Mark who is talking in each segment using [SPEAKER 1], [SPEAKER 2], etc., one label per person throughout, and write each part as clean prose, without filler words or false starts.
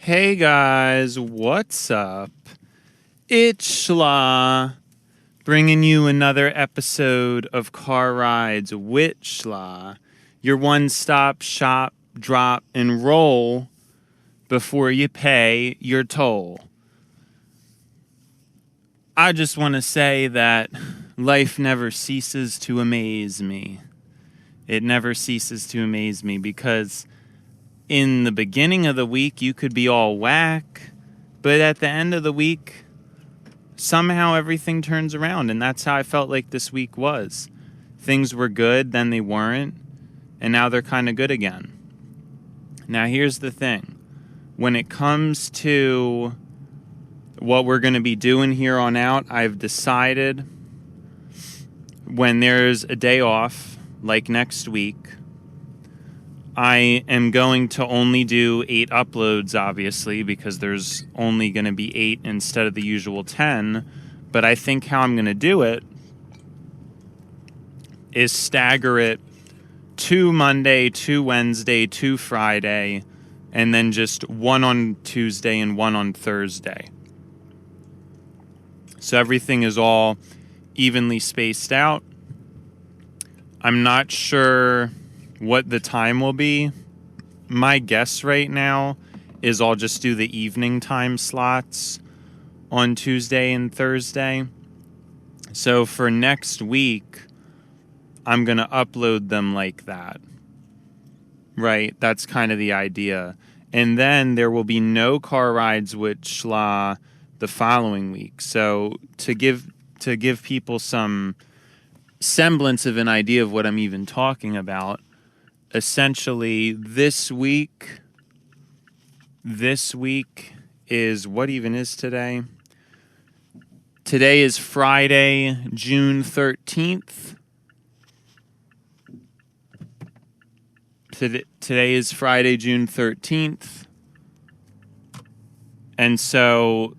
[SPEAKER 1] Hey guys, what's up? It's Schla, bringing you another episode of Car Rides with Schla, your one-stop shop, drop, and roll before you pay your toll. I just want to say that life never ceases to amaze me. It never ceases to amaze me because in the beginning of the week, you could be all whack, but at the end of the week, somehow everything turns around, and that's how I felt like this week was. Things were good, then they weren't, and now they're kind of good again. Now, here's the thing. When it comes to what we're going to be doing here on out, I've decided when there's a day off, like next week, I am going to only do 8 uploads, obviously, because there's only going to be 8 instead of the usual 10. But I think how I'm going to do it is stagger it 2 Monday, 2 Wednesday, 2 Friday, and then just 1 on Tuesday and 1 on Thursday. So everything is all evenly spaced out. I'm not sure what the time will be. My guess right now is I'll just do the evening time slots on Tuesday and Thursday. So for next week, I'm going to upload them like that. Right? That's kind of the idea. And then there will be no car rides with Schla the following week. So to give people some semblance of an idea of what I'm even talking about, essentially, this week is, what even is today? Today is Friday, June 13th. Today is Friday, June 13th. And so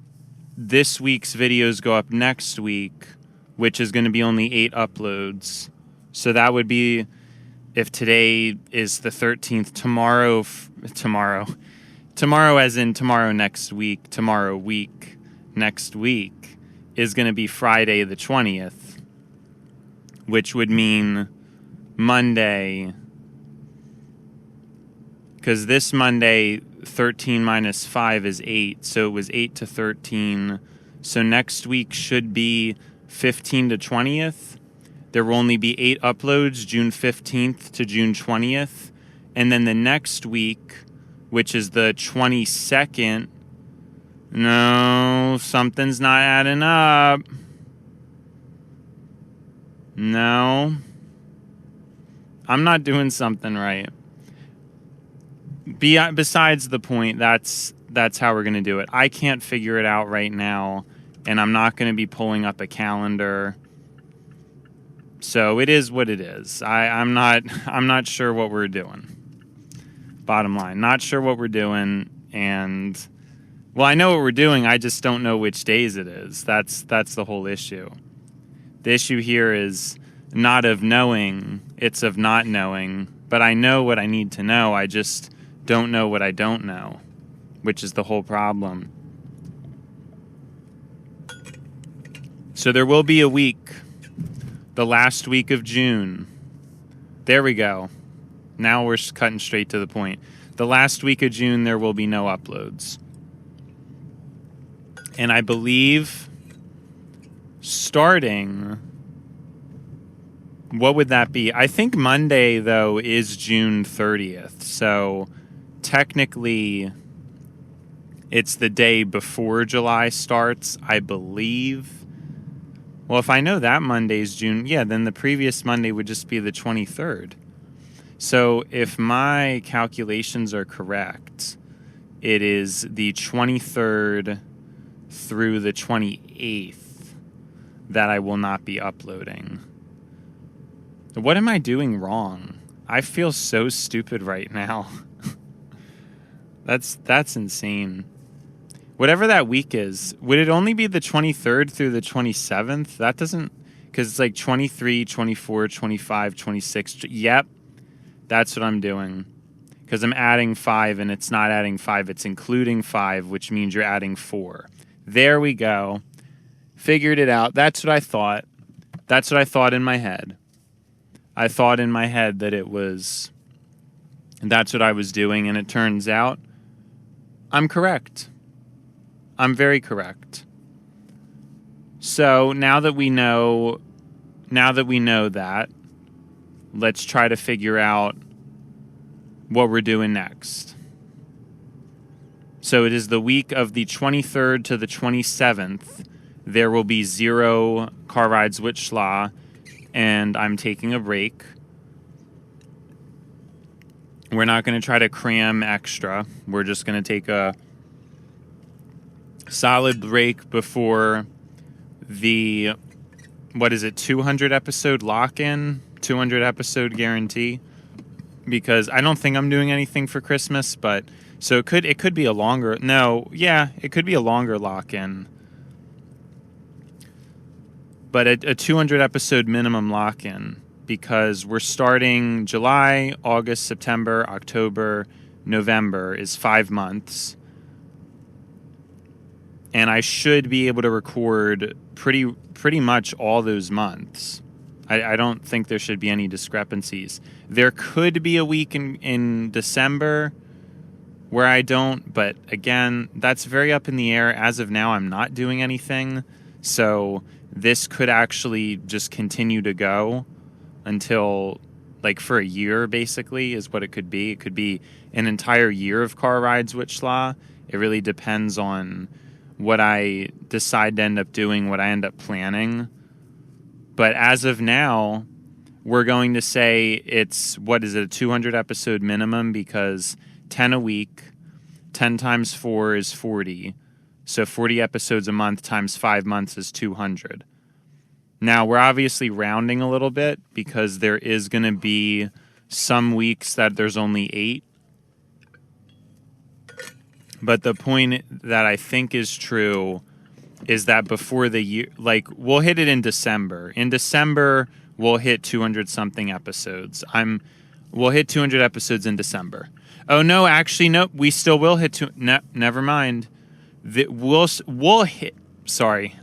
[SPEAKER 1] this week's videos go up next week, which is going to be only 8 uploads. So that would be, if today is the 13th, tomorrow as in tomorrow next week, tomorrow week next week is going to be Friday the 20th, which would mean Monday, because this Monday, 13 minus 5 is 8, so it was 8 to 13. So next week should be 15 to 20th. There will only be 8 uploads, June 15th to June 20th. And then the next week, which is the 22nd, no, something's not adding up. No. I'm not doing something right. Besides the point, that's how we're going to do it. I can't figure it out right now, and I'm not going to be pulling up a calendar. So it is what it is. I'm not sure what we're doing. Bottom line, not sure what we're doing, and well, I know what we're doing. I just don't know which days it is. That's the whole issue. The issue here is not of knowing; it's of not knowing. But I know what I need to know. I just don't know what I don't know, which is the whole problem. So there will be a week. The last week of June. There we go. Now we're cutting straight to the point. The last week of June, there will be no uploads. And I believe starting, what would that be? I think Monday, though, is June 30th. So technically, it's the day before July starts, I believe. Well, if I know that Monday's June, yeah, then the previous Monday would just be the 23rd. So if my calculations are correct, it is the 23rd through the 28th that I will not be uploading. What am I doing wrong? I feel so stupid right now. That's insane. Whatever that week is, would it only be the 23rd through the 27th? That doesn't, because it's like 23, 24, 25, 26. Yep, that's what I'm doing. because I'm adding 5 and it's not adding 5. It's including 5, which means you're adding 4. There we go. Figured it out. That's what I thought. That's what I thought in my head. I thought in my head that it was... That's what I was doing, and it turns out I'm correct. I'm very correct. So now that we know that, let's try to figure out what we're doing next. So it is the week of the 23rd to the 27th. There will be 0 car rides with Schla, and I'm taking a break. We're not going to try to cram extra. We're just going to take a solid break before the, 200 episode lock-in, 200 episode guarantee. Because I don't think I'm doing anything for Christmas, but so it could be a longer, it could be a longer lock-in. But a 200 episode minimum lock-in. Because we're starting July, August, September, October, November is 5 months. And I should be able to record pretty much all those months. I don't think there should be any discrepancies. There could be a week in December where I don't, but again, that's very up in the air. As of now, I'm not doing anything. So this could actually just continue to go until, for a year, basically, is what it could be. It could be an entire year of car rides with Schla. It really depends on what I decide to end up doing, what I end up planning. But as of now, we're going to say it's, a 200 episode minimum, because 10 a week, 10 times 4 is 40. So 40 episodes a month times 5 months is 200. Now, we're obviously rounding a little bit because there is going to be some weeks that there's only 8. But the point that I think is true is that before the year, we'll hit it in December. In December, we'll hit 200-something episodes. We'll hit 200 episodes in December. Oh, no, actually, nope. We still will hit never mind. We'll hit... Sorry,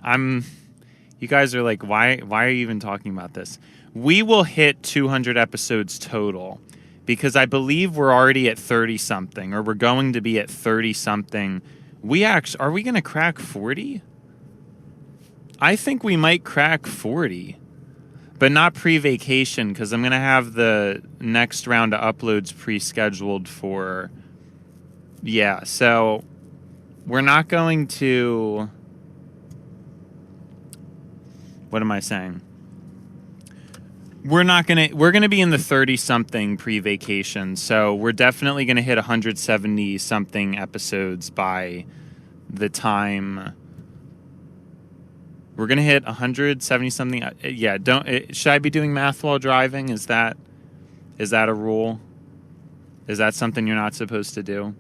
[SPEAKER 1] you guys are like, why are you even talking about this? We will hit 200 episodes total because I believe we're already at 30-something, or we're going to be at 30-something. Are we going to crack 40? I think we might crack 40, but not pre-vacation, because I'm going to have the next round of uploads pre-scheduled for... Yeah, so we're not going to... What am I saying? We're going to be in the 30-something pre-vacation, so we're definitely going to hit 170-something episodes by the time... We're going to hit 170-something... Yeah, should I be doing math while driving? Is that a rule? Is that something you're not supposed to do?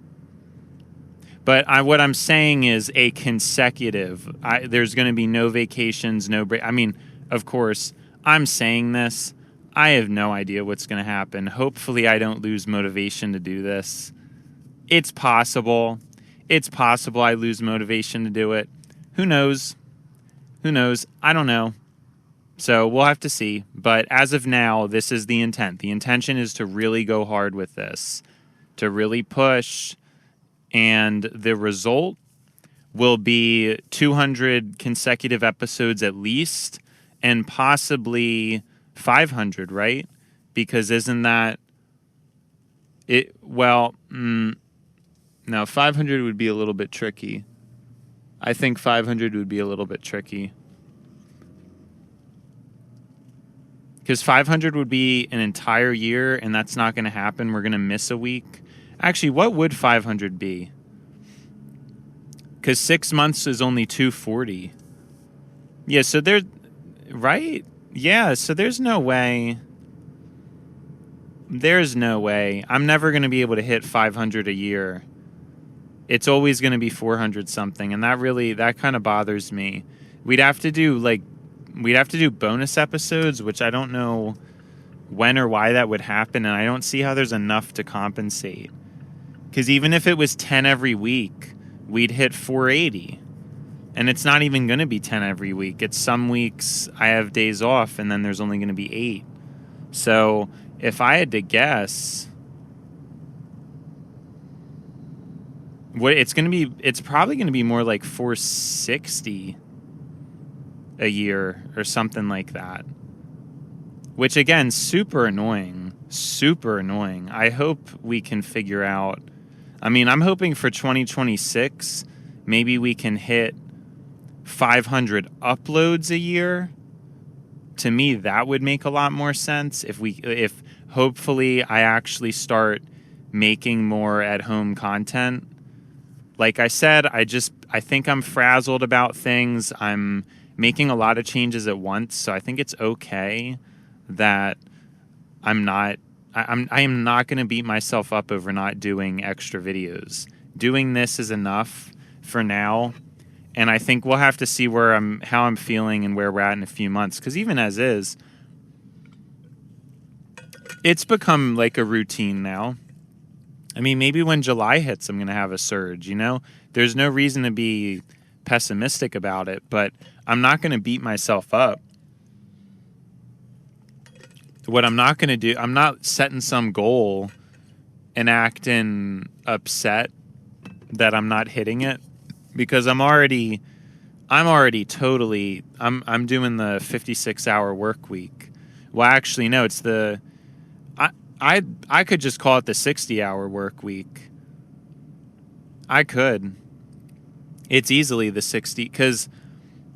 [SPEAKER 1] But what I'm saying is a consecutive... there's going to be no vacations, no break. I mean, of course, I'm saying this. I have no idea what's going to happen. Hopefully, I don't lose motivation to do this. It's possible. It's possible I lose motivation to do it. Who knows? Who knows? I don't know. So we'll have to see. But as of now, this is the intent. The intention is to really go hard with this, to really push. And the result will be 200 consecutive episodes at least, and possibly 500, right? Because isn't that it? Well, no, 500 would be a little bit tricky. I think 500 would be a little bit tricky. Because 500 would be an entire year, and that's not going to happen. We're going to miss a week. Actually, what would 500 be? Because 6 months is only 240. Yeah, so there's... Right? Yeah, so there's no way... There's no way. I'm never going to be able to hit 500 a year. It's always going to be 400 something, and that kind of bothers me. We'd have to do bonus episodes, which I don't know when or why that would happen, and I don't see how there's enough to compensate. Because even if it was 10 every week, we'd hit 480. And it's not even going to be 10 every week. It's some weeks I have days off, and then there's only going to be 8. So if I had to guess, it's probably going to be more like 460 a year or something like that. Which, again, super annoying. Super annoying. I hope we can figure out... I mean, I'm hoping for 2026, maybe we can hit 500 uploads a year. To me, that would make a lot more sense if hopefully I actually start making more at-home content. Like I said, I think I'm frazzled about things. I'm making a lot of changes at once, so I think it's okay that I am not going to beat myself up over not doing extra videos. Doing this is enough for now, and I think we'll have to see how I'm feeling and where we're at in a few months. Because even as is, it's become like a routine now. I mean, maybe when July hits, I'm going to have a surge, you know? There's no reason to be pessimistic about it, but I'm not going to beat myself up. What I'm not going to do, I'm not setting some goal and acting upset that I'm not hitting it, because I'm doing the 56-hour work week. Well, actually, no, it's I could just call it the 60-hour work week. I could. It's easily the 60, because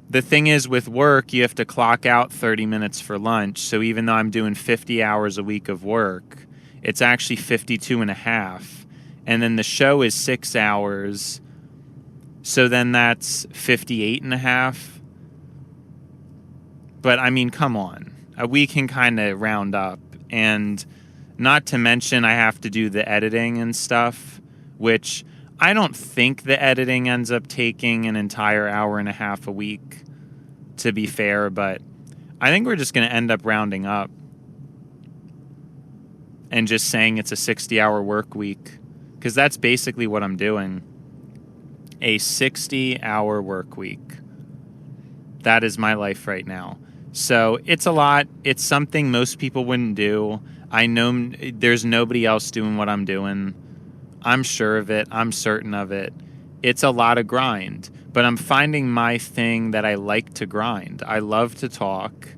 [SPEAKER 1] the thing is, with work, you have to clock out 30 minutes for lunch. So even though I'm doing 50 hours a week of work, it's actually 52 and a half. And then the show is 6 hours. So then that's 58 and a half. But I mean, come on. We can kind of round up. And not to mention, I have to do the editing and stuff, which I don't think the editing ends up taking an entire hour and a half a week, to be fair, but I think we're just going to end up rounding up and just saying it's a 60-hour work week, because that's basically what I'm doing. A 60-hour work week. That is my life right now. So it's a lot. It's something most people wouldn't do. I know there's nobody else doing what I'm doing. I'm sure of it. I'm certain of it. It's a lot of grind, but I'm finding my thing that I like to grind. I love to talk,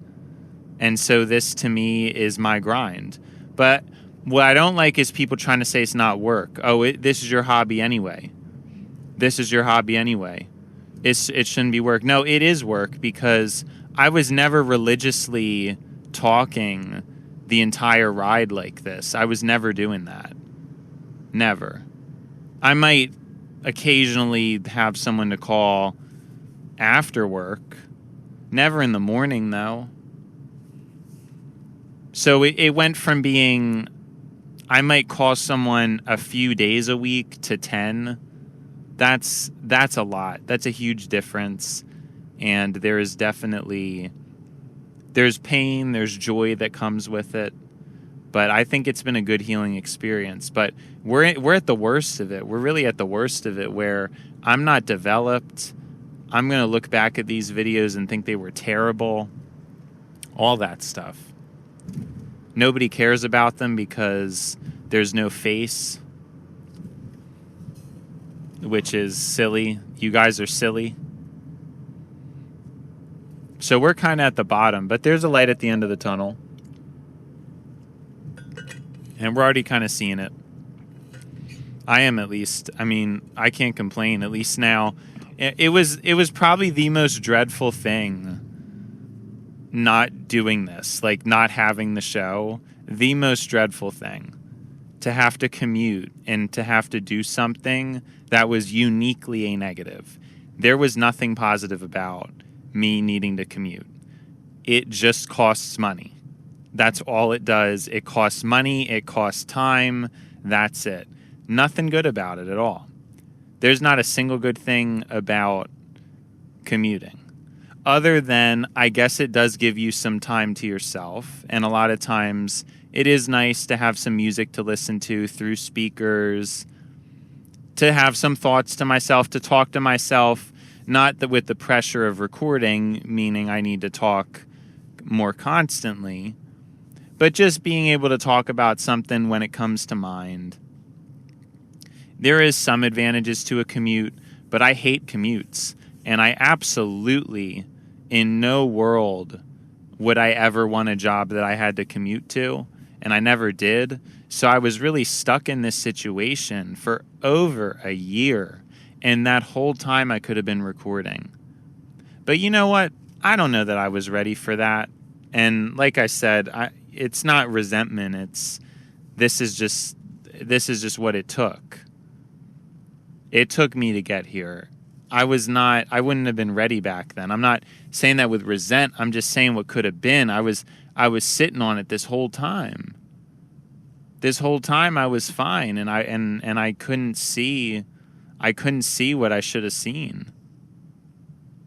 [SPEAKER 1] and so this to me is my grind. But what I don't like is people trying to say it's not work. Oh, this is your hobby anyway. This is your hobby anyway. It shouldn't be work. No, it is work, because I was never religiously talking the entire ride like this. I was never doing that. Never. I might occasionally have someone to call after work. Never in the morning, though. So it went from being, I might call someone a few days a week, to 10. That's a lot. That's a huge difference. And there's pain, there's joy that comes with it. But I think it's been a good healing experience. But we're at the worst of it. We're really at the worst of it, where I'm not developed. I'm going to look back at these videos and think they were terrible. All that stuff. Nobody cares about them because there's no face, which is silly. You guys are silly. So we're kind of at the bottom, but there's a light at the end of the tunnel. And we're already kind of seeing it. I am, at least. I mean, I can't complain, at least now. It was probably the most dreadful thing, not doing this, like not having the show. The most dreadful thing. To have to commute and to have to do something that was uniquely a negative. There was nothing positive about me needing to commute. It just costs money. That's all it does. It costs money. It costs time. That's it. Nothing good about it at all. There's not a single good thing about commuting. other than, I guess it does give you some time to yourself. And a lot of times it is nice to have some music to listen to through speakers, to have some thoughts to myself, to talk to myself, not that with the pressure of recording, meaning I need to talk more constantly, but just being able to talk about something when it comes to mind. There is some advantages to a commute, but I hate commutes. And I absolutely, in no world, would I ever want a job that I had to commute to. And I never did. So I was really stuck in this situation for over a year. And that whole time I could have been recording. But you know what? I don't know that I was ready for that. And like I said, it's not resentment. This is just what it took. It took me to get here. I wouldn't have been ready back then. I'm not saying that with resent. I'm just saying what could have been. I was sitting on it this whole time. This whole time I was fine, and I couldn't see what I should have seen.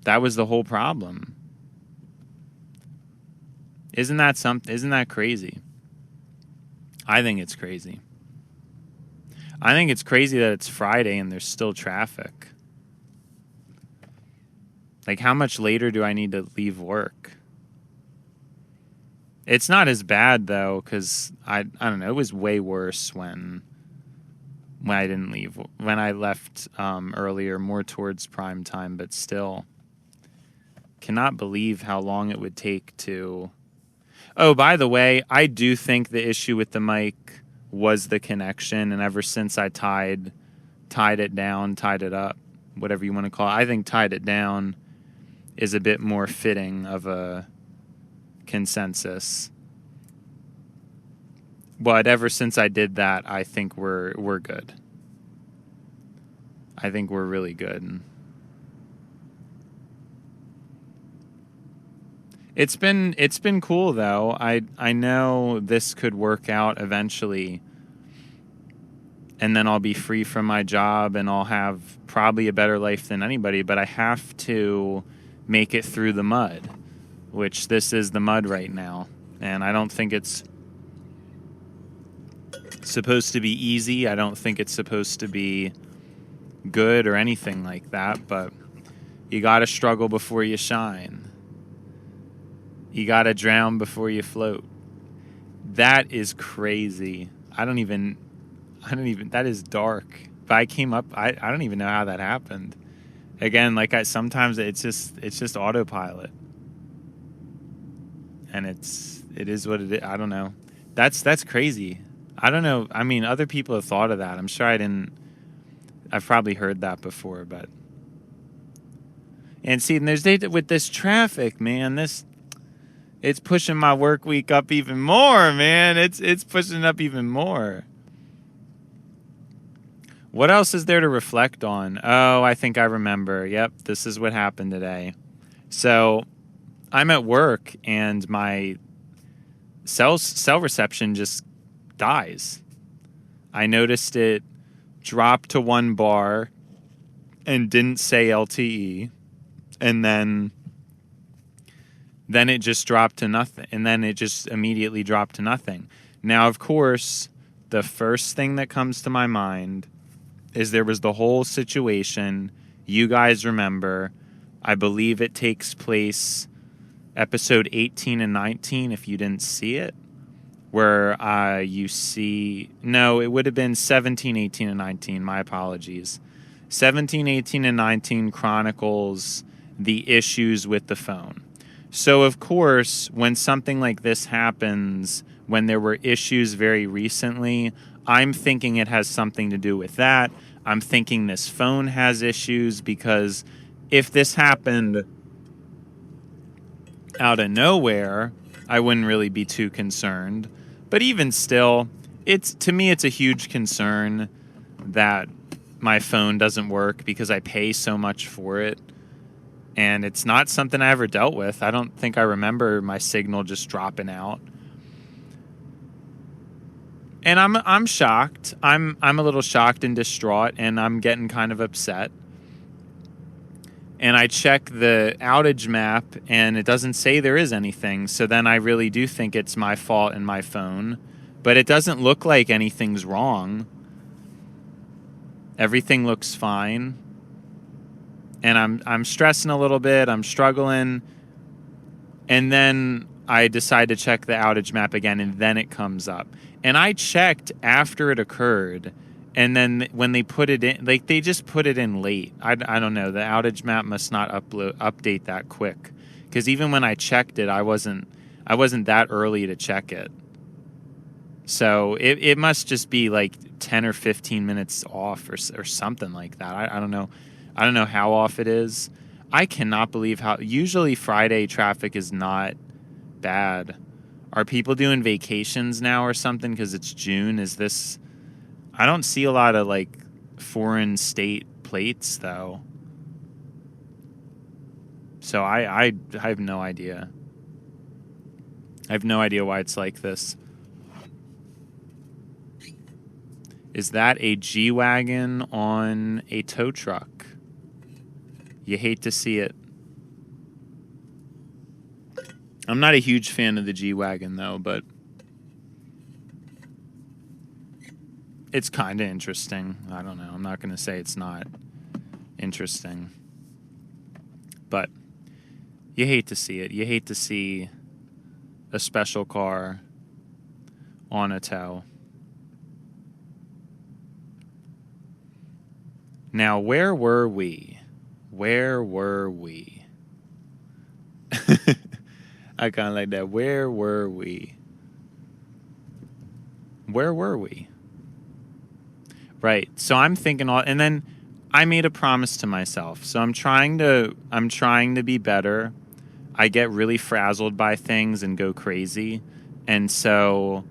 [SPEAKER 1] That was the whole problem. Isn't that crazy? I think it's crazy. I think it's crazy that it's Friday and there's still traffic. Like, how much later do I need to leave work? It's not as bad, though, because I don't know. It was way worse when I didn't leave. When I left earlier, more towards prime time, but still. Cannot believe how long it would take to... Oh, by the way, I do think the issue with the mic was the connection, and ever since I tied it up, whatever you want to call it, I think tied it down is a bit more fitting of a consensus. But ever since I did that, I think we're good. I think we're really good. It's been cool though. I know this could work out eventually. And then I'll be free from my job and I'll have probably a better life than anybody, but I have to make it through the mud, which this is the mud right now. And I don't think it's supposed to be easy. I don't think it's supposed to be good or anything like that, but you got to struggle before you shine. You got to drown before you float. That is crazy. I don't even, that is dark. But I came up, I don't even know how that happened. Again, sometimes it's just autopilot. And it is what it is. I don't know. That's crazy. I don't know. I mean, other people have thought of that. I'm sure I've probably heard that before, but. And see, and there's with this traffic, man, it's pushing my work week up even more, man. It's pushing it up even more. What else is there to reflect on? Oh, I think I remember. Yep, this is what happened today. So I'm at work and my cell reception just dies. I noticed it dropped to 1 bar and didn't say LTE. And then it just dropped to nothing. And then it just immediately dropped to nothing. Now, of course, the first thing that comes to my mind is there was the whole situation. You guys remember. I believe it takes place episode 18 and 19, if you didn't see it, where you see... No, it would have been 17, 18, and 19. My apologies. 17, 18, and 19 chronicles the issues with the phone. So, of course, when something like this happens, when there were issues very recently, I'm thinking it has something to do with that. I'm thinking this phone has issues because if this happened out of nowhere, I wouldn't really be too concerned. But even still, to me, it's a huge concern that my phone doesn't work because I pay so much for it. And it's not something I ever dealt with. I don't think I remember my signal just dropping out. And I'm shocked. I'm a little shocked and distraught, and I'm getting kind of upset. And I check the outage map, and it doesn't say there is anything. So then I really do think it's my fault and my phone. But it doesn't look like anything's wrong. Everything looks fine. And I'm stressing a little bit. I'm struggling. And then I decide to check the outage map again, and then it comes up. And I checked after it occurred. And then when they put it in, like, they just put it in late. I don't know. The outage map must not update that quick. Because even when I checked it, I wasn't that early to check it. So it must just be like 10 or 15 minutes off or something like that. I don't know. I don't know how off it is. I cannot believe how... Usually Friday traffic is not bad. Are people doing vacations now or something because it's June? Is this... I don't see a lot of, like, foreign state plates, though. So I have no idea. I have no idea why it's like this. Is that a G-Wagon on a tow truck? You hate to see it. I'm not a huge fan of the G-Wagon, though, but... it's kind of interesting. I don't know. I'm not going to say it's not interesting. But you hate to see it. You hate to see a special car on a tow. Now, where were we? Where were we? I kind of like that. Where were we? Where were we? Right. So I'm thinking and then I made a promise to myself. So I'm trying to be better. I get really frazzled by things and go crazy. And so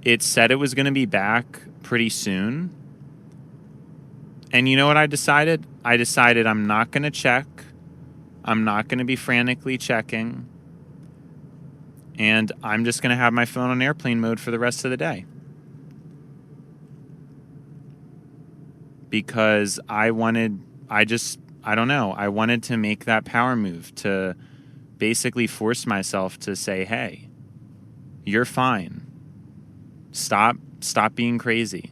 [SPEAKER 1] it said it was going to be back pretty soon. And you know what I decided? I decided I'm not going to check. I'm not going to be frantically checking. And I'm just going to have my phone on airplane mode for the rest of the day. Because I wanted to make that power move to basically force myself to say, hey, you're fine. Stop being crazy.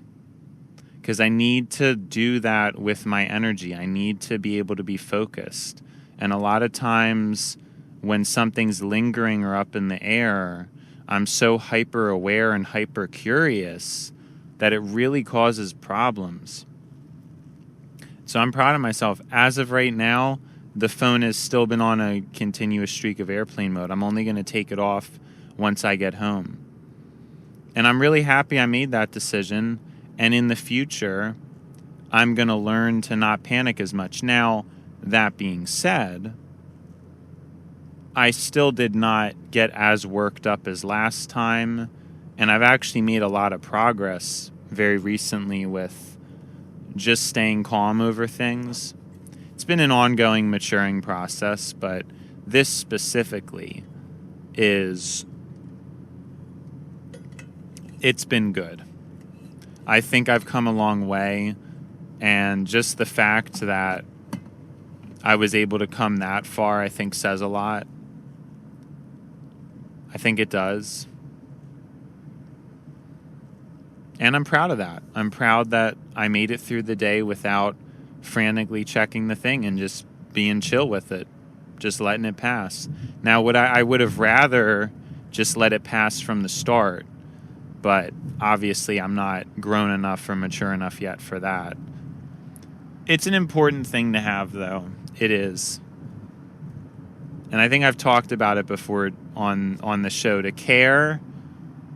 [SPEAKER 1] Because I need to do that with my energy. I need to be able to be focused. And a lot of times when something's lingering or up in the air, I'm so hyper aware and hyper curious that it really causes problems. So I'm proud of myself. As of right now, the phone has still been on a continuous streak of airplane mode. I'm only going to take it off once I get home. And I'm really happy I made that decision. And in the future, I'm going to learn to not panic as much. Now, that being said, I still did not get as worked up as last time. And I've actually made a lot of progress very recently with just staying calm over things. It's been an ongoing maturing process, but this specifically it's been good. I think I've come a long way, and just the fact that I was able to come that far, I think says a lot. I think it does. And I'm proud of that. I'm proud that I made it through the day without frantically checking the thing and just being chill with it, just letting it pass. Now, I would have rather just let it pass from the start, but obviously I'm not grown enough or mature enough yet for that. It's an important thing to have, though. It is. And I think I've talked about it before on the show, to care,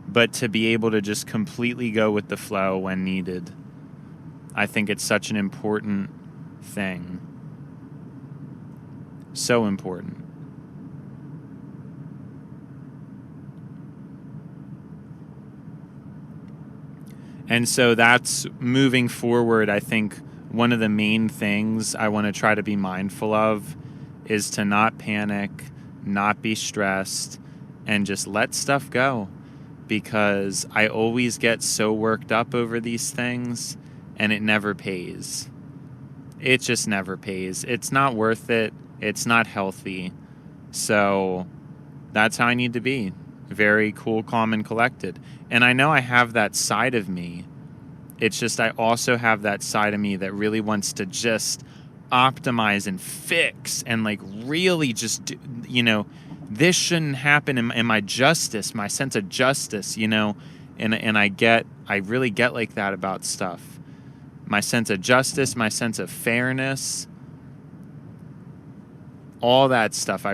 [SPEAKER 1] but to be able to just completely go with the flow when needed. I think it's such an important thing. So important. And so that's moving forward. I think one of the main things I want to try to be mindful of is to not panic, not be stressed, and just let stuff go. Because I always get so worked up over these things, and it never pays. it just never pays. It's not worth it. It's not healthy. So that's how I need to be. Very cool, calm, and collected. And I know I have that side of me. It's just I also have that side of me that really wants to just optimize and fix and like really just do, this shouldn't happen in my justice, my sense of justice, and I really get like that about stuff. My sense of justice, my sense of fairness, all that stuff.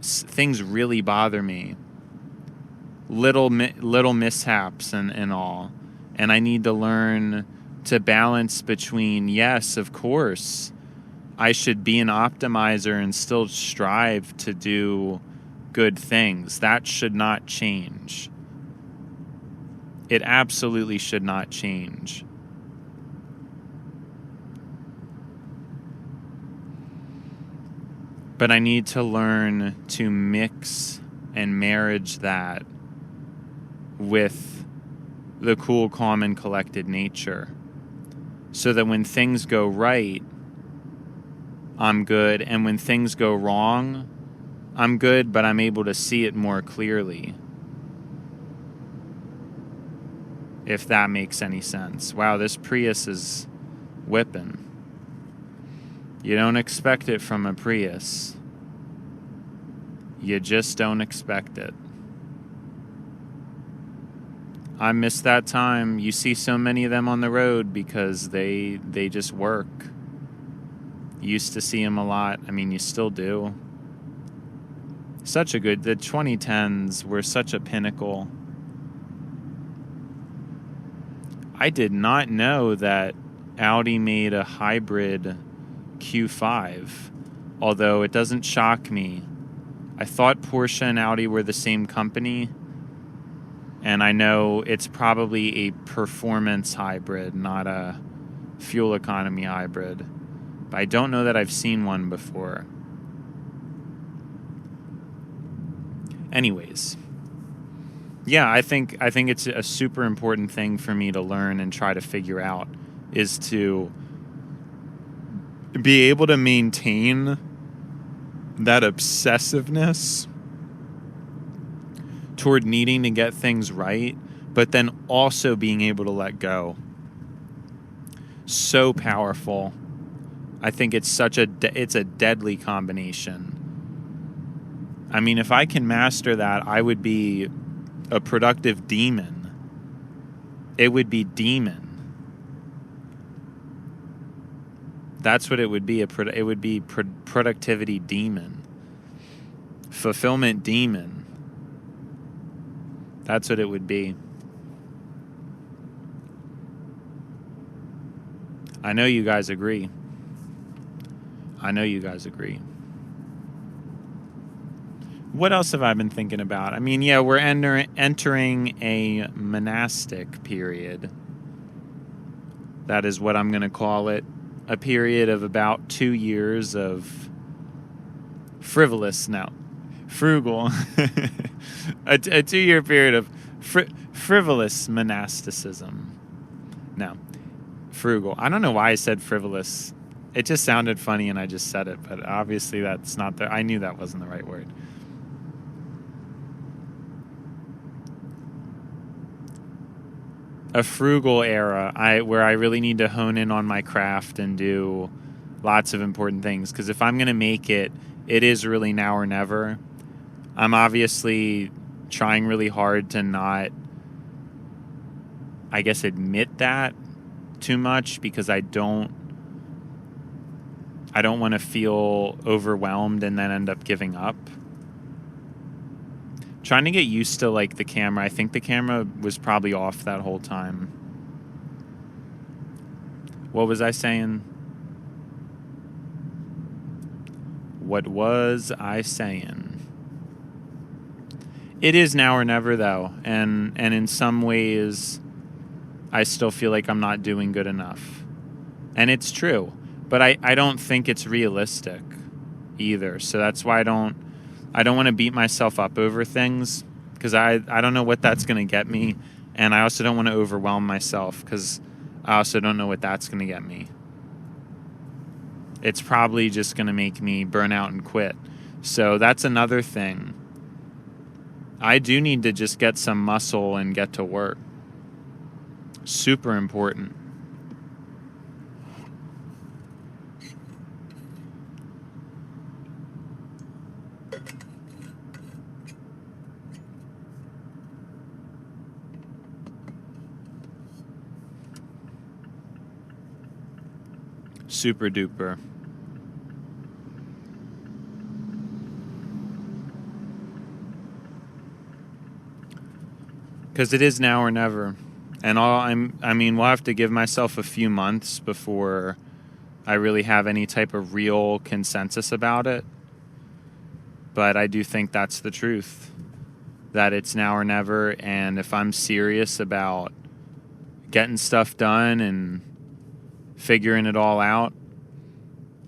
[SPEAKER 1] Things really bother me. Little mishaps and all. And I need to learn to balance between, yes, of course, I should be an optimizer and still strive to do good things. That should not change. It absolutely should not change. But I need to learn to mix and marriage that with the cool, calm, and collected nature. So that when things go right, I'm good. And when things go wrong, I'm good, but I'm able to see it more clearly. If that makes any sense. Wow, this Prius is whipping. You don't expect it from a Prius. You just don't expect it. I miss that time. You see so many of them on the road because they just work. You used to see them a lot. I mean, you still do. The 2010s were such a pinnacle. I did not know that Audi made a hybrid Q5, although it doesn't shock me. I thought Porsche and Audi were the same company, and I know it's probably a performance hybrid, not a fuel economy hybrid. But I don't know that I've seen one before. Anyways, yeah, I think it's a super important thing for me to learn and try to figure out is to be able to maintain that obsessiveness toward needing to get things right, but then also being able to let go. So powerful. I think it's it's a deadly combination. I mean, if I can master that, I would be a productive demon. It would be demon. That's what it would be. It would be productivity demon. Fulfillment demon. That's what it would be. I know you guys agree. What else have I been thinking about? I mean, yeah, we're entering a monastic period. That is what I'm going to call it. A period of about 2 years of frugal. a 2-year period of frivolous monasticism. No, frugal. I don't know why I said frivolous. It just sounded funny and I just said it, but obviously that's not I knew that wasn't the right word. A frugal era, where I really need to hone in on my craft and do lots of important things. Because if I'm going to make it, it is really now or never. I'm obviously trying really hard to not, I guess, admit that too much, because I don't want to feel overwhelmed and then end up giving up. Trying to get used to like the camera. I think the camera was probably off that whole time. What was I saying? What was I saying? It is now or never though, and in some ways I still feel like I'm not doing good enough. And it's true, but I don't think it's realistic either. So that's why I don't want to beat myself up over things, because I don't know what that's going to get me. And I also don't want to overwhelm myself, because I also don't know what that's going to get me. it's probably just going to make me burn out and quit. So that's another thing. I do need to just get some muscle and get to work. Super important. Super duper. Because it is now or never. And we'll have to give myself a few months before I really have any type of real consensus about it. But I do think that's the truth. That it's now or never. And if I'm serious about getting stuff done and figuring it all out,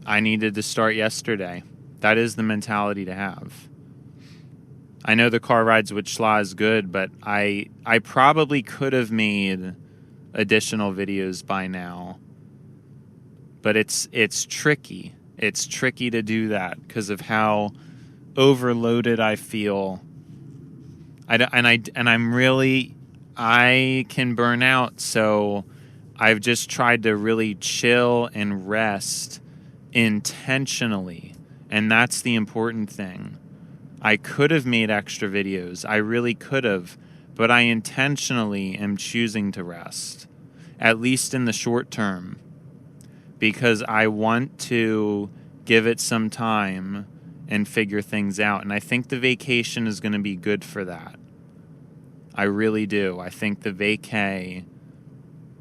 [SPEAKER 1] I needed to start yesterday. That is the mentality to have. I know the car rides with Schla is good, but I probably could have made additional videos by now. But it's tricky. It's tricky to do that because of how overloaded I feel. I can burn out, so I've just tried to really chill and rest intentionally, and that's the important thing. I could have made extra videos. I really could have, but I intentionally am choosing to rest, at least in the short term, because I want to give it some time and figure things out. And I think the vacation is going to be good for that. I really do. I think the vacay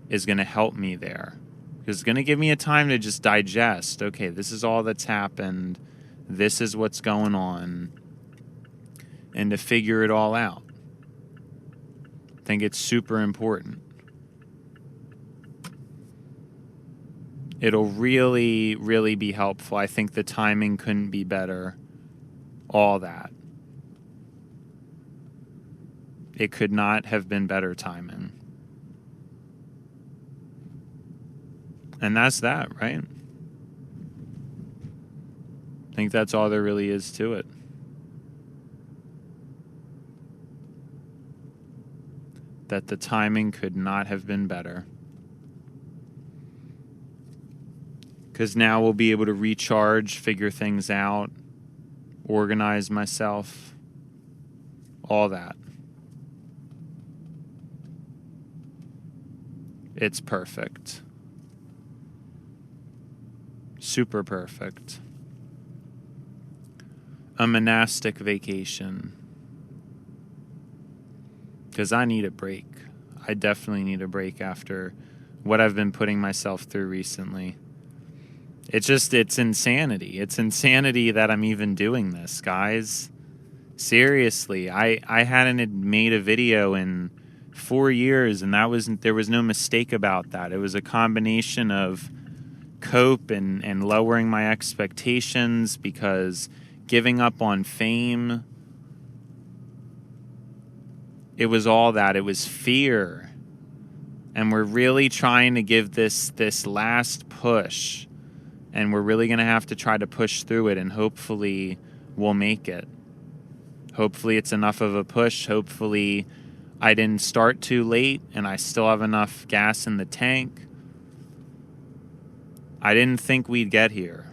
[SPEAKER 1] is going to help me there. It's going to give me a time to just digest. Okay, this is all that's happened. This is what's going on. And to figure it all out. I think it's super important. It'll really, really be helpful. I think the timing couldn't be better. All that. It could not have been better timing. And that's that, right? I think that's all there really is to it. That the timing could not have been better. Because now we'll be able to recharge, figure things out, organize myself, all that. It's perfect. Super perfect. A monastic vacation. Because I need a break. I definitely need a break after what I've been putting myself through recently. It's insanity. It's insanity that I'm even doing this, guys. Seriously, I hadn't made a video in 4 years, and there was no mistake about that. It was a combination of cope and lowering my expectations because giving up on fame. It was all that. It was fear. And we're really trying to give this last push. And we're really going to have to try to push through it, and hopefully we'll make it. Hopefully it's enough of a push. Hopefully I didn't start too late and I still have enough gas in the tank. I didn't think we'd get here,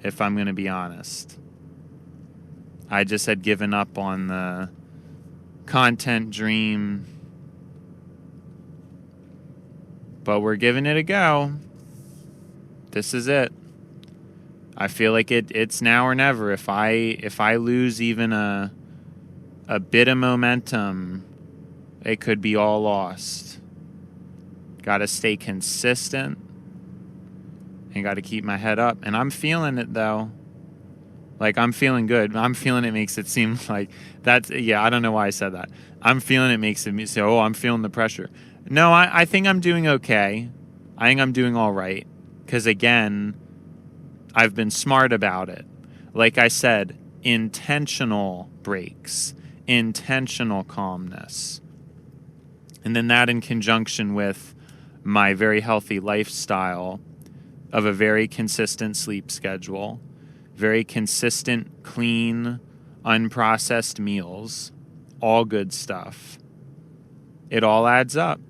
[SPEAKER 1] if I'm going to be honest. I just had given up on the content dream. But we're giving it a go. This is it. I feel like it's now or never. If I lose even a bit of momentum, it could be all lost. Got to stay consistent and got to keep my head up. And I'm feeling it though. Like, I'm feeling good. I'm feeling it makes it seem like that's, yeah, I don't know why I said that. I'm feeling it makes it say, oh, I'm feeling the pressure. No, I think I'm doing okay. I think I'm doing all right. Because again, I've been smart about it. Like I said, intentional breaks, intentional calmness. And then that in conjunction with my very healthy lifestyle of a very consistent sleep schedule, very consistent, clean, unprocessed meals, all good stuff. It all adds up.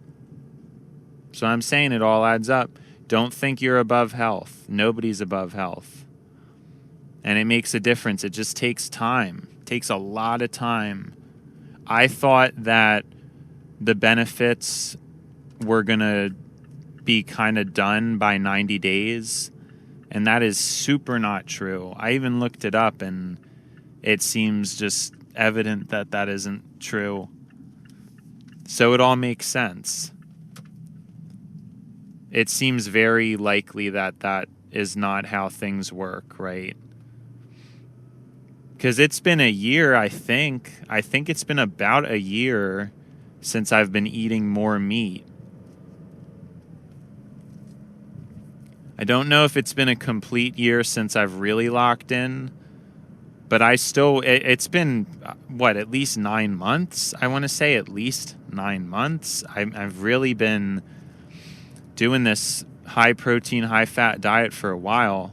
[SPEAKER 1] So I'm saying it all adds up. Don't think you're above health. Nobody's above health. And it makes a difference. It just takes time. It takes a lot of time. I thought that the benefits were going to be kind of done by 90 days. And that is super not true. I even looked it up and it seems just evident that that isn't true. So it all makes sense. It seems very likely that that is not how things work, right? Because it's been a year, I think. I think it's been about a year since I've been eating more meat. I don't know if it's been a complete year since I've really locked in, but it's been, at least 9 months? I want to say at least 9 months. I've really been doing this high protein, high fat diet for a while.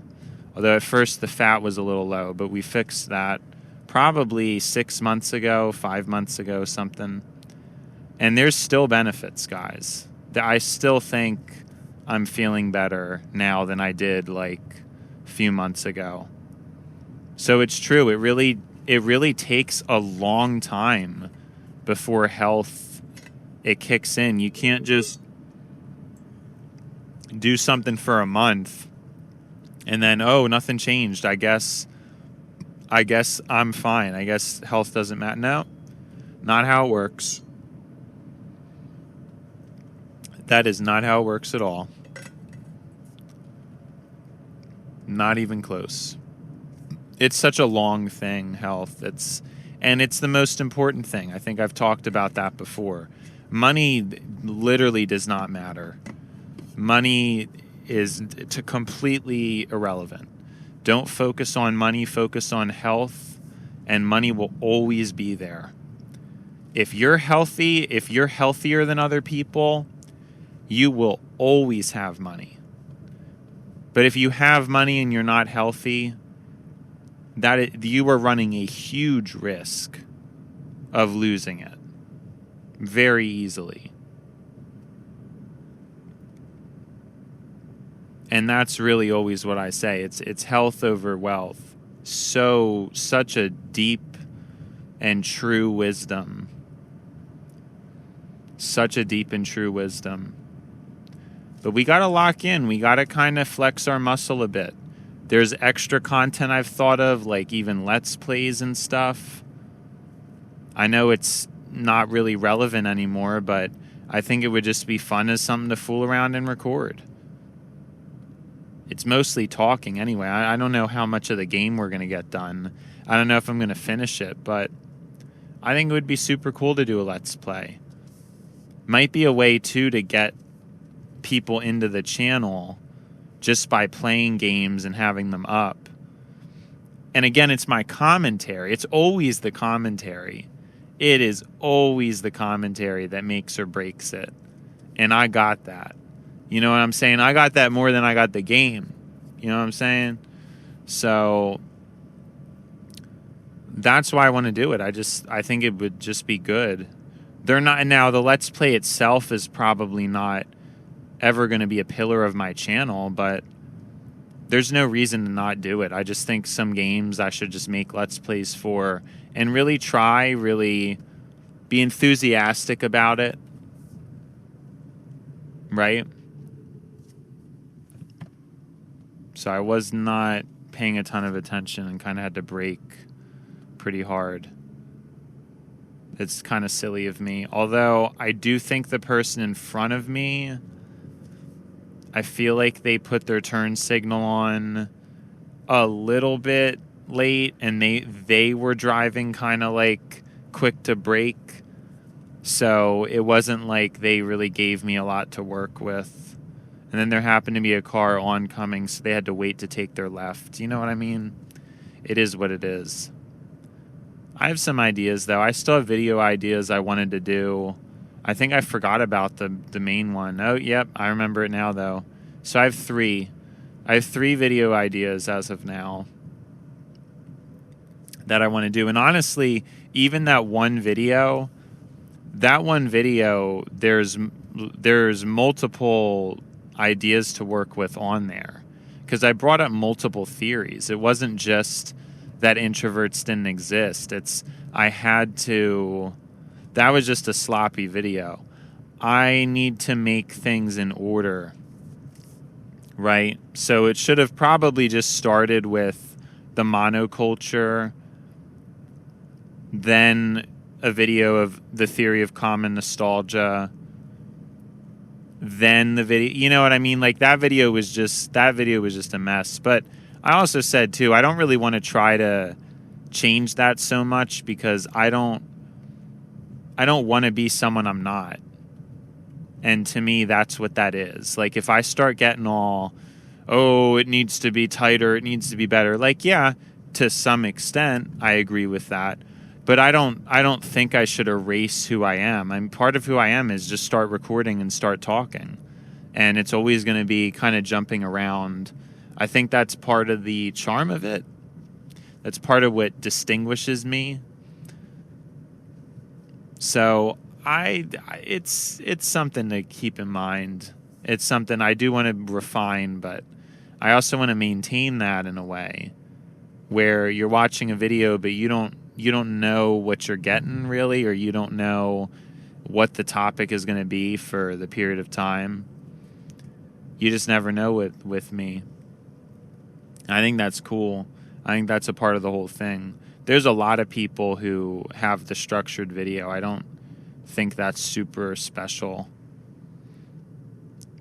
[SPEAKER 1] Although at first the fat was a little low, but we fixed that probably 6 months ago, 5 months ago, something. And there's still benefits, guys. I still think I'm feeling better now than I did like a few months ago. So it's true. It really takes a long time before health it kicks in. You can't just do something for a month and then, oh, nothing changed. I guess I'm fine. I guess health doesn't matter. No, not how it works. That is not how it works at all. Not even close. It's such a long thing, health. It's the most important thing. I think I've talked about that before. Money literally does not matter. Money is completely irrelevant. Don't focus on money, focus on health, and money will always be there. If you're healthy, if you're healthier than other people, you will always have money. But if you have money and you're not healthy, you are running a huge risk of losing it very easily. And that's really always what I say. It's health over wealth. Such a deep and true wisdom. Such a deep and true wisdom. But we got to lock in. We got to kind of flex our muscle a bit. There's extra content I've thought of, like even Let's Plays and stuff. I know it's not really relevant anymore, but I think it would just be fun as something to fool around and record. It's mostly talking anyway. I don't know how much of the game we're going to get done. I don't know if I'm going to finish it, but I think it would be super cool to do a Let's Play. Might be a way, too, to get people into the channel just by playing games and having them up. And again, it's my commentary. It's always the commentary. It is always the commentary that makes or breaks it. And I got that. You know what I'm saying? I got that more than I got the game. You know what I'm saying? So that's why I want to do it. I think it would just be good. They're not now. The Let's Play itself is probably not ever going to be a pillar of my channel, but there's no reason to not do it. I just think some games I should just make Let's Plays for and really be enthusiastic about it. Right? So I was not paying a ton of attention and kind of had to brake pretty hard. It's kind of silly of me. Although I do think the person in front of me, I feel like they put their turn signal on a little bit late and they were driving kind of like quick to brake. So it wasn't like they really gave me a lot to work with. And then there happened to be a car oncoming, so they had to wait to take their left. You know what I mean? It is what it is. I have some ideas, though. I still have video ideas I wanted to do. I think I forgot about the main one. Oh, yep, I remember it now, though. So I have 3. I have 3 video ideas as of now that I want to do. And honestly, even that one video, there's multiple ideas to work with on there. Because I brought up multiple theories. It wasn't just that introverts didn't exist. That was just a sloppy video. I need to make things in order, right? So it should have probably just started with the monoculture, then a video of the theory of common nostalgia, then the video, you know what I mean? Like that video was just a mess. But I also said too, I don't really want to try to change that so much because I don't want to be someone I'm not. And to me, that's what that is. Like if I start getting all, oh, it needs to be tighter, it needs to be better. Like, yeah, to some extent, I agree with that. But I don't think I should erase who I am. Part of who I am is just start recording and start talking. And it's always going to be kind of jumping around. I think that's part of the charm of it. That's part of what distinguishes me. So it's something to keep in mind. It's something I do want to refine, but I also want to maintain that in a way where you're watching a video, but you don't know what you're getting really, or you don't know what the topic is going to be for the period of time. You just never know with me. I think that's cool. I think that's a part of the whole thing. There's a lot of people who have the structured video. I don't think that's super special.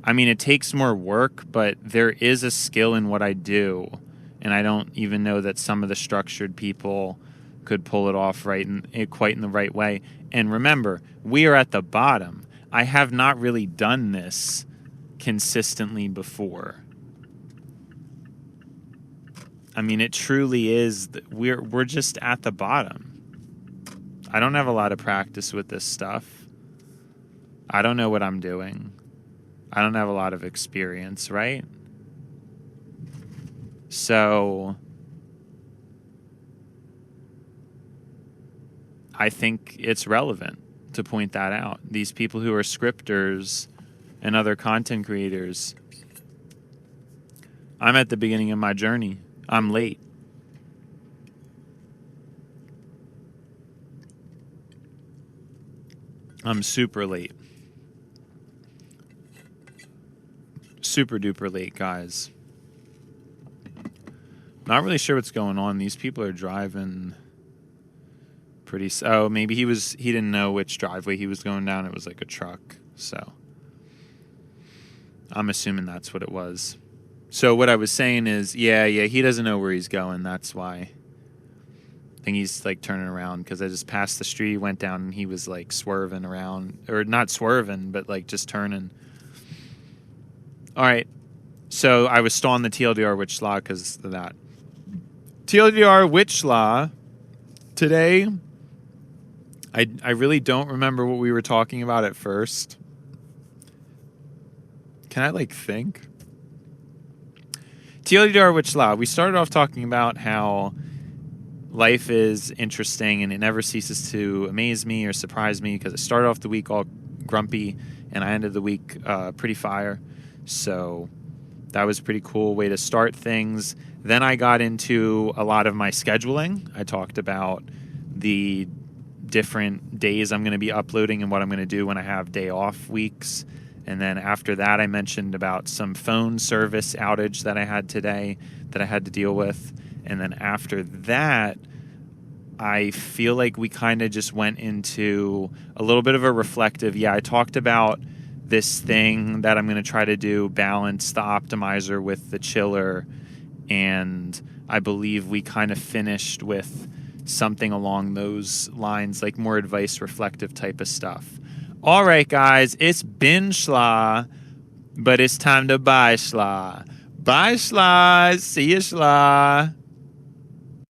[SPEAKER 1] I mean, it takes more work, but there is a skill in what I do. And I don't even know that some of the structured people could pull it off quite in the right way. And remember, we are at the bottom. I have not really done this consistently before. I mean, it truly is. We're just at the bottom. I don't have a lot of practice with this stuff. I don't know what I'm doing. I don't have a lot of experience, right? So I think it's relevant to point that out. These people who are scripters and other content creators, I'm at the beginning of my journey. I'm late. I'm super late. Super duper late, guys. Not really sure what's going on. These people are driving pretty... Oh, maybe he didn't know which driveway he was going down. It was like a truck. So I'm assuming that's what it was. So what I was saying is, yeah, he doesn't know where he's going. That's why. I think he's like turning around because I just passed the street, went down, and he was like swerving around. Or not swerving, but like just turning. All right. So I was stalling the TLDR witch law because of that. TLDR witch law. Today, I really don't remember what we were talking about at first. Can I like think? TLDR witch law. We started off talking about how life is interesting and it never ceases to amaze me or surprise me because I started off the week all grumpy and I ended the week pretty fire. So that was a pretty cool way to start things. Then I got into a lot of my scheduling. I talked about the different days I'm going to be uploading and what I'm going to do when I have day off weeks. And then after that, I mentioned about some phone service outage that I had today that I had to deal with. And then after that, I feel like we kind of just went into a little bit of a reflective. Yeah, I talked about this thing that I'm going to try to do, balance the optimizer with the chiller. And I believe we kind of finished with something along those lines, like more advice, reflective type of stuff. All right, guys, it's been schla, but it's time to buy schla. Bye, schla. See you, schla.